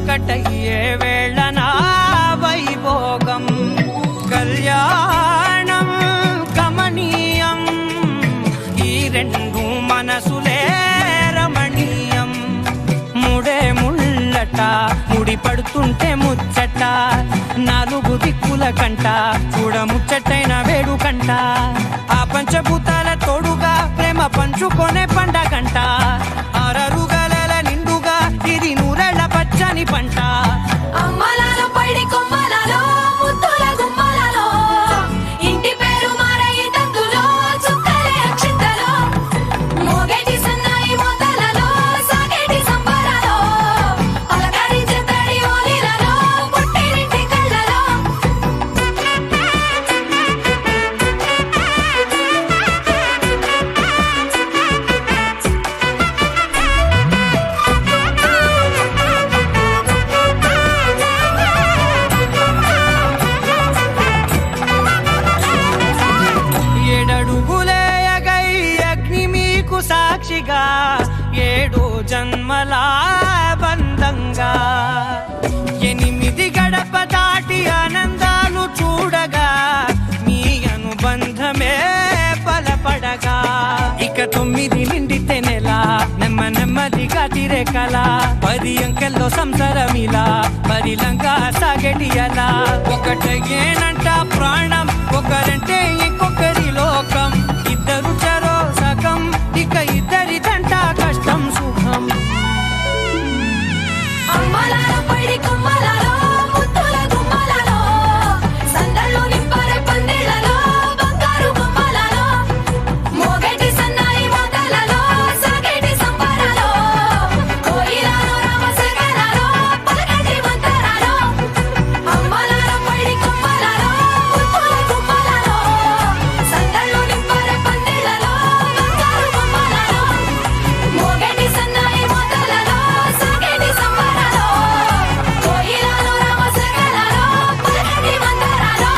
ఒకటయ్యే వేళన వైభోగం కళ్యాణం కమనీయం ఈ రెండు మనసులే రమణీయం ముడే ముళ్ళట ముడి పడుతుంటే ముచ్చట నాలుగు దిక్కుల కంట చూడ ముచ్చటైన వేడుకంట ఆ పంచభూతాల తోడుగా ప్రేమ పంచుకొనే పండగంట ఆరరుగల నిండుగా ఇది నూరెళ్ళ పచ్చని పంట అమ్మలాలో పడి కొమ్మలలో ముద్దుల గుమ్మలలో ఇంటి పేరు మారయి తందులో చుక్కలే అక్షింతలో మోగేటి సన్నాయి మోతలలో సాగేటి సంబరాలో అలకరించే తడి ఓలిలలో పుట్టినింటి కళ్ళలో ఏడడుగులేయగై అగ్ని మీకు సాక్షిగా ఏడు జన్మల బంధంగా 8 గడప దాటి ఆనందాలు చూడగా మీ అనుబంధమే బలపడగా ఇక 9 నిండితే నెల నెమ్మదిగా తిరే కల 10 అంకెల్లో సంసారమిలా పరిలంగా సాగటి అలా ఒకటేనంట ప్రాణం ఒకరంటే ఇంకొకరి లోకం ఇద్దరు చరో సగం ఇక ఇద్దరిదంట కష్టం సుఖం అమ్మలాలో పడి కొమ్మలలో ముద్దుల గుమ్మలలో సందళ్ళు నింపరే పందిళ్ళలో బంగారు బొమ్మలలో మోగేటి సన్నాయి మోతలలో సాగేటి సంబరాలో కోయిలలో రామశేఖరాలో పలకటి మంతరాలో అమ్మలాలో పడి కొమ్మలలో ముద్దుల గుమ్మలలో సందళ్ళు నింపరే పందిళ్ళలో బంగారు బొమ్మలలో మోగేటి సన్నాయి మోతలలో సాగేటి సంబరాలో కోయిలలో రామశేఖరాలో పలకటి మంతరాలో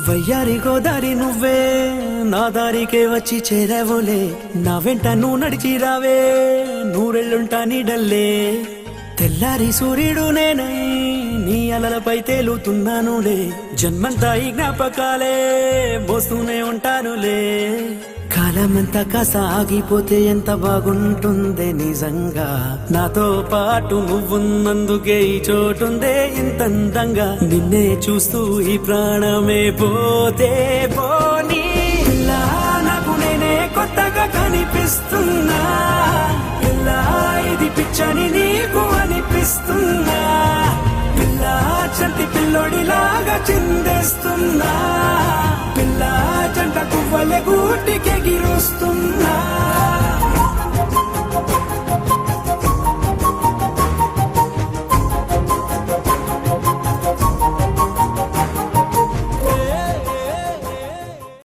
వయ్యారి గోదారి నువ్వే నా దారికే వచ్చి చేరావులే నా వెంట నువ్వు నడిచి రావే నూరెళ్ళుంటా నీడల్లే తెల్లారి సూర్యుడు నేనై నీ అలలపై తేలుతున్నానులే జన్మంతా ఈ జ్ఞాపకాలే మోస్తూనే ఉంటానులే కాలమంతా కాస్త ఆగిపోతే ఎంత బాగుంటుందే నిజంగా నాతో పాటు నువ్వున్నందుకే ఈ చోటుందే ఇంత అందంగా నిన్నే చూస్తూ ఈ ప్రాణమే పోతే పోనీ ఇలా నాకు నేనే కొత్తగా కనిపిస్తున్నా ఇలా ఇది పిచ్చని నీకు అనిపిస్తున్నా పిల్ల చంటి పిల్లోడిలాగా చిందేస్తున్నా పిల్ల జంట కువ్వలే గూటికెగిరొస్తున్నా